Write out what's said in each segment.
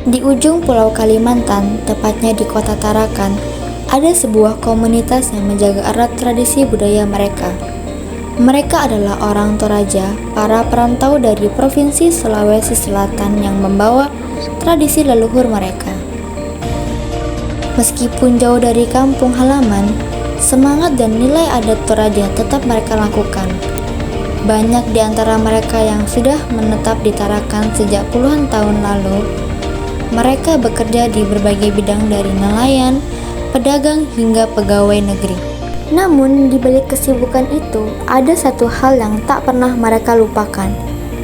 Di ujung Pulau Kalimantan, tepatnya di Kota Tarakan, ada sebuah komunitas yang menjaga erat tradisi budaya mereka. Mereka adalah orang Toraja, para perantau dari Provinsi Sulawesi Selatan yang membawa tradisi leluhur mereka. Meskipun jauh dari kampung halaman, semangat dan nilai adat Toraja tetap mereka lakukan. Banyak di antara mereka yang sudah menetap di Tarakan sejak puluhan tahun lalu. Mereka bekerja di berbagai bidang dari nelayan, pedagang hingga pegawai negeri. Namun, di balik kesibukan itu, ada satu hal yang tak pernah mereka lupakan,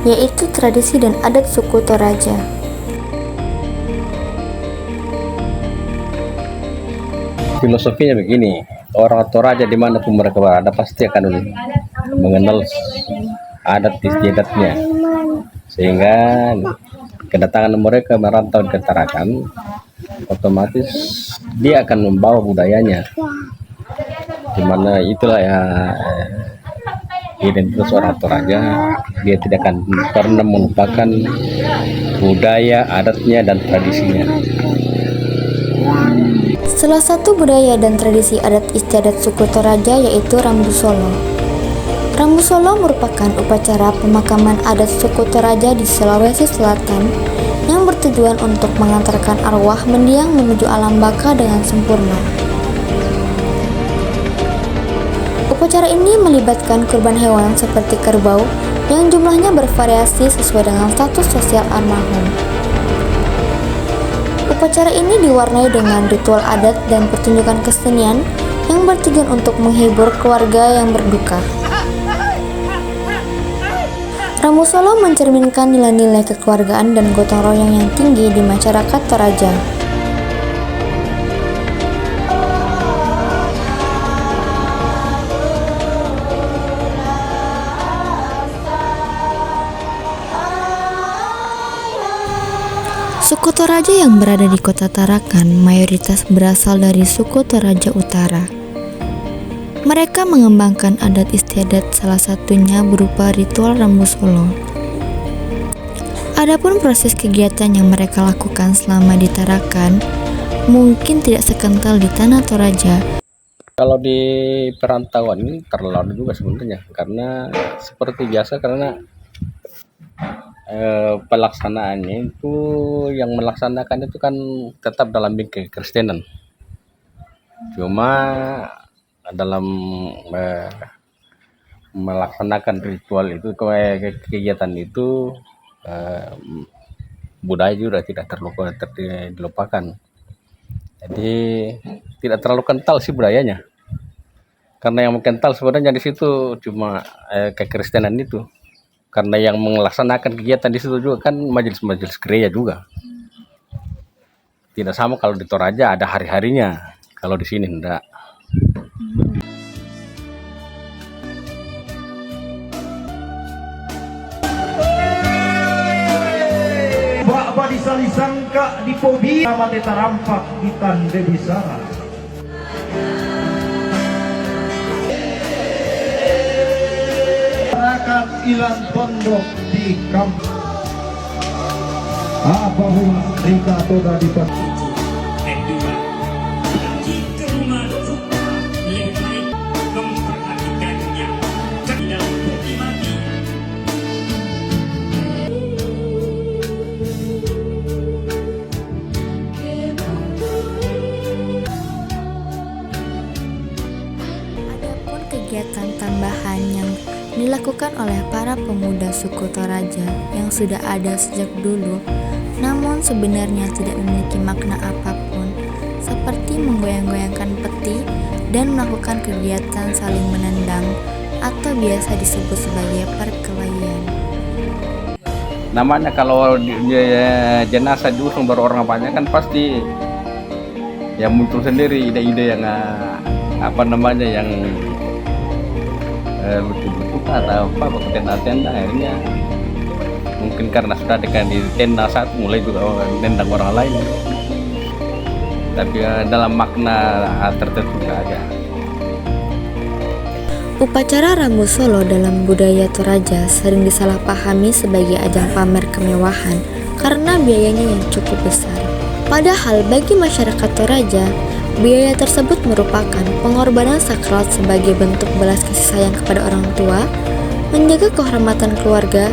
yaitu tradisi dan adat suku Toraja. Filosofinya begini, orang Toraja dimanapun mereka berada pasti akan mengenal adat istiadatnya, sehingga kedatangan mereka merantau ke Tarakan, otomatis dia akan membawa budayanya, dimana itulah ya identitas orang Toraja. Dia tidak akan pernah melupakan budaya, adatnya, dan tradisinya. Salah satu budaya dan tradisi adat istiadat suku Toraja yaitu Rambu Solo. Rambu Solo merupakan upacara pemakaman adat suku Toraja di Sulawesi Selatan yang bertujuan untuk mengantarkan arwah mendiang menuju alam baka dengan sempurna. Upacara ini melibatkan kurban hewan seperti kerbau yang jumlahnya bervariasi sesuai dengan status sosial almarhum. Upacara ini diwarnai dengan ritual adat dan pertunjukan kesenian yang bertujuan untuk menghibur keluarga yang berduka. Rambu Solo mencerminkan nilai-nilai kekeluargaan dan gotong royong yang tinggi di masyarakat Toraja. Suku Toraja yang berada di Kota Tarakan mayoritas berasal dari suku Toraja Utara. Mereka mengembangkan adat istiadat, salah satunya berupa ritual Rambu Solo. Adapun proses kegiatan yang mereka lakukan selama di Tarakan mungkin tidak sekental di tanah Toraja. Kalau di perantauan ini terlalu juga sebenarnya, karena seperti biasa, karena pelaksanaannya itu yang melaksanakan itu kan tetap dalam bingkai Kristenan. Cuma dalam melaksanakan ritual itu, kegiatan itu, budaya juga tidak dilupakan. Jadi tidak terlalu kental sih budayanya, karena yang kental sebenarnya di situ cuma kekristenan itu, karena yang melaksanakan kegiatan di situ juga kan majelis-majelis gereja juga. Tidak sama kalau di Toraja ada hari-harinya, kalau di sini enggak. Bak disalisangka di pobi amate tarampak di tande bisara. Masyarakat ilang pondok di kampung. Apa huma rika toda di pondok. Kegiatan tambahan yang dilakukan oleh para pemuda suku Toraja yang sudah ada sejak dulu, namun sebenarnya tidak memiliki makna apapun, seperti menggoyang-goyangkan peti dan melakukan kegiatan saling menendang atau biasa disebut sebagai perkelahian. namanya kalau jenazah diusung baru orang banyak kan pasti ya muncul sendiri ide-ide yang yang lucu-lucu atau apa waktu tenda-tenda. Akhirnya mungkin karena sudah dekat di tenda satu mulai juga nendang orang lain, tapi dalam makna tertentu saja. Upacara Rambu Solo dalam budaya Toraja sering disalahpahami sebagai ajang pamer kemewahan karena biayanya yang cukup besar. Padahal bagi masyarakat Toraja, biaya tersebut merupakan pengorbanan sakral sebagai bentuk belas kasih sayang kepada orang tua, menjaga kehormatan keluarga,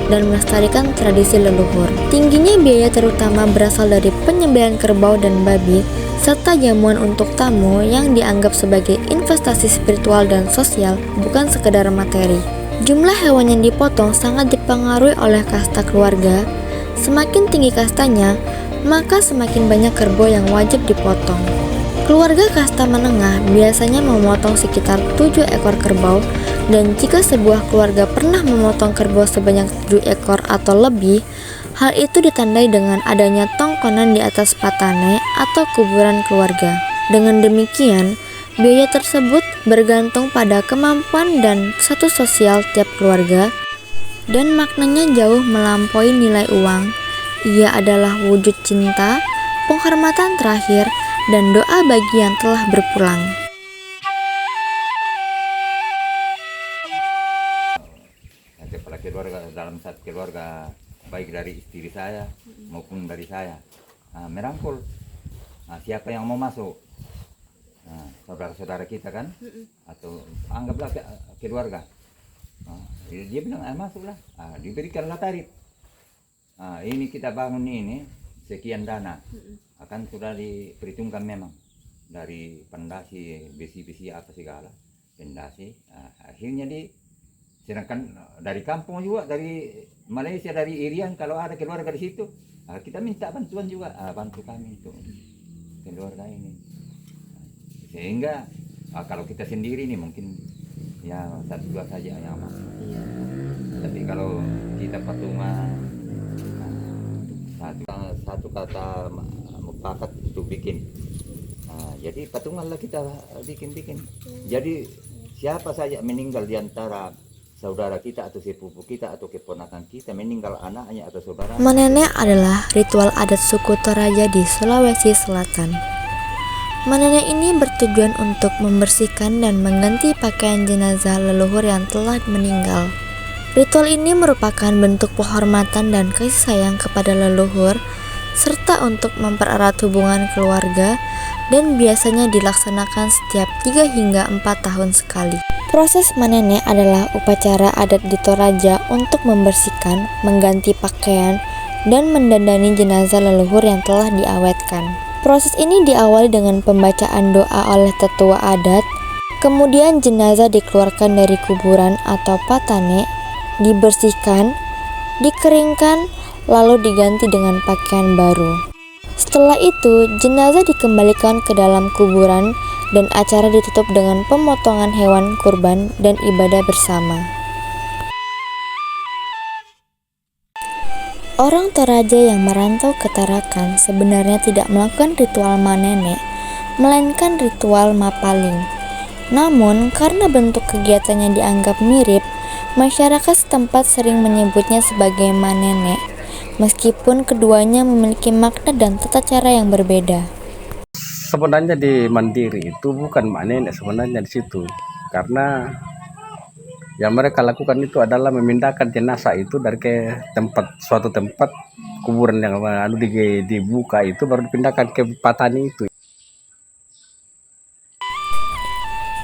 dan melestarikan tradisi leluhur. Tingginya biaya terutama berasal dari penyembelihan kerbau dan babi, serta jamuan untuk tamu yang dianggap sebagai investasi spiritual dan sosial, bukan sekedar materi. Jumlah hewan yang dipotong sangat dipengaruhi oleh kasta keluarga. Semakin tinggi kastanya, maka semakin banyak kerbau yang wajib dipotong. Keluarga kasta menengah biasanya memotong sekitar 7 ekor kerbau, dan jika sebuah keluarga pernah memotong kerbau sebanyak 7 ekor atau lebih, hal itu ditandai dengan adanya tongkonan di atas patane atau kuburan keluarga. Dengan demikian, biaya tersebut bergantung pada kemampuan dan status sosial tiap keluarga, dan maknanya jauh melampaui nilai uang. Ia adalah wujud cinta, penghormatan terakhir, dan doa bagi yang telah berpulang. Kepala keluarga, dalam satu keluarga, baik dari istri saya maupun dari saya, merangkul siapa yang mau masuk, saudara-saudara kita kan, atau anggaplah keluarga, dia bilang masuklah, diberikanlah tarif. Ini kita bangun ini sekian dana, akan sudah diperhitungkan memang dari pondasi, besi-besi apa segala, pondasi. Akhirnya sedangkan dari kampung juga, dari Malaysia, dari Irian, kalau ada keluarga di situ, kita minta bantuan juga, bantu kami untuk keluarga ini. Sehingga kalau kita sendiri nih mungkin ya 1-2 saja yang masuk. Tapi kalau kita patungan, satu kata mufakat itu bikin. Jadi patunganlah kita bikin. Jadi siapa saja meninggal di antara saudara kita atau sepupu kita atau keponakan kita, meninggal anaknya atau saudara. Manene adalah ritual adat suku Toraja di Sulawesi Selatan. Manene ini bertujuan untuk membersihkan dan mengganti pakaian jenazah leluhur yang telah meninggal. Ritual ini merupakan bentuk penghormatan dan kasih sayang kepada leluhur, serta untuk mempererat hubungan keluarga, dan biasanya dilaksanakan setiap 3 hingga 4 tahun sekali. Proses manene adalah upacara adat di Toraja untuk membersihkan, mengganti pakaian, dan mendandani jenazah leluhur yang telah diawetkan. Proses ini diawali dengan pembacaan doa oleh tetua adat, kemudian jenazah dikeluarkan dari kuburan atau patane, dibersihkan, dikeringkan, lalu diganti dengan pakaian baru. Setelah itu, jenazah dikembalikan ke dalam kuburan dan acara ditutup dengan pemotongan hewan kurban dan ibadah bersama. Orang Toraja yang merantau ke Tarakan sebenarnya tidak melakukan ritual manene, melainkan ritual mapaling. Namun, karena bentuk kegiatannya dianggap mirip, masyarakat setempat sering menyebutnya sebagai manene, meskipun keduanya memiliki makna dan tata cara yang berbeda. Sebenarnya di Mandiri itu bukan manene sebenarnya di situ, karena yang mereka lakukan itu adalah memindahkan jenazah itu dari ke suatu tempat kuburan yang dibuka itu, baru dipindahkan ke patani itu.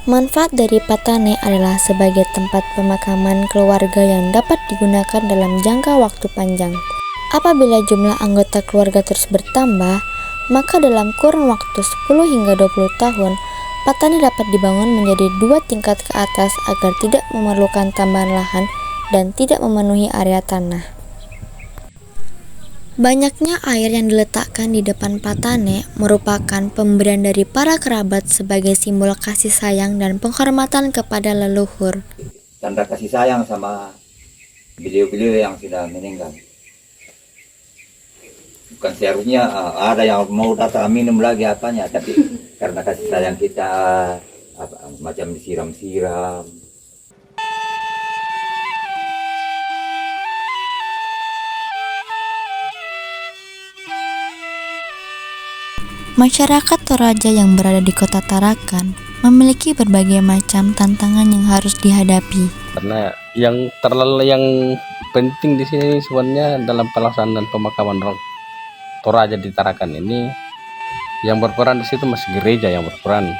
Manfaat dari patane adalah sebagai tempat pemakaman keluarga yang dapat digunakan dalam jangka waktu panjang. Apabila jumlah anggota keluarga terus bertambah, maka dalam kurun waktu 10 hingga 20 tahun, patane dapat dibangun menjadi 2 tingkat ke atas agar tidak memerlukan tambahan lahan dan tidak memenuhi area tanah. Banyaknya air yang diletakkan di depan patane merupakan pemberian dari para kerabat sebagai simbol kasih sayang dan penghormatan kepada leluhur. Tanda kasih sayang sama beliau-beliau yang sudah meninggal. bukan seharusnya ada yang mau datang minum lagi apanya, tapi karena kasih sayang kita macam disiram-siram. Masyarakat Toraja yang berada di kota Tarakan memiliki berbagai macam tantangan yang harus dihadapi. Karena yang penting di sini sebenarnya dalam pelaksanaan pemakaman Toraja di Tarakan ini, yang berperan di situ masih gereja yang berperan.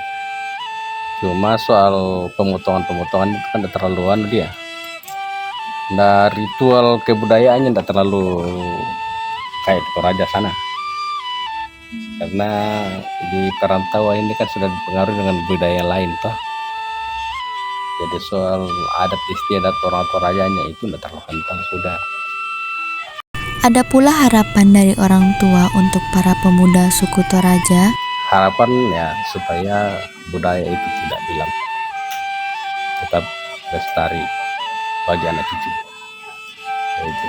Cuma soal pemotongan itu kan udah terlaluan dia. Nah, ritual kebudayaannya tidak terlalu kayak di Toraja sana. Karena di perantauan ini kan sudah dipengaruhi dengan budaya lain toh. Jadi soal adat istiadat orang Torajanya itu tidak terlalu kental sudah. Ada pula harapan dari orang tua untuk para pemuda suku Toraja. Harapan ya supaya budaya itu tidak hilang, tetap lestari bagi anak cucu. Itu.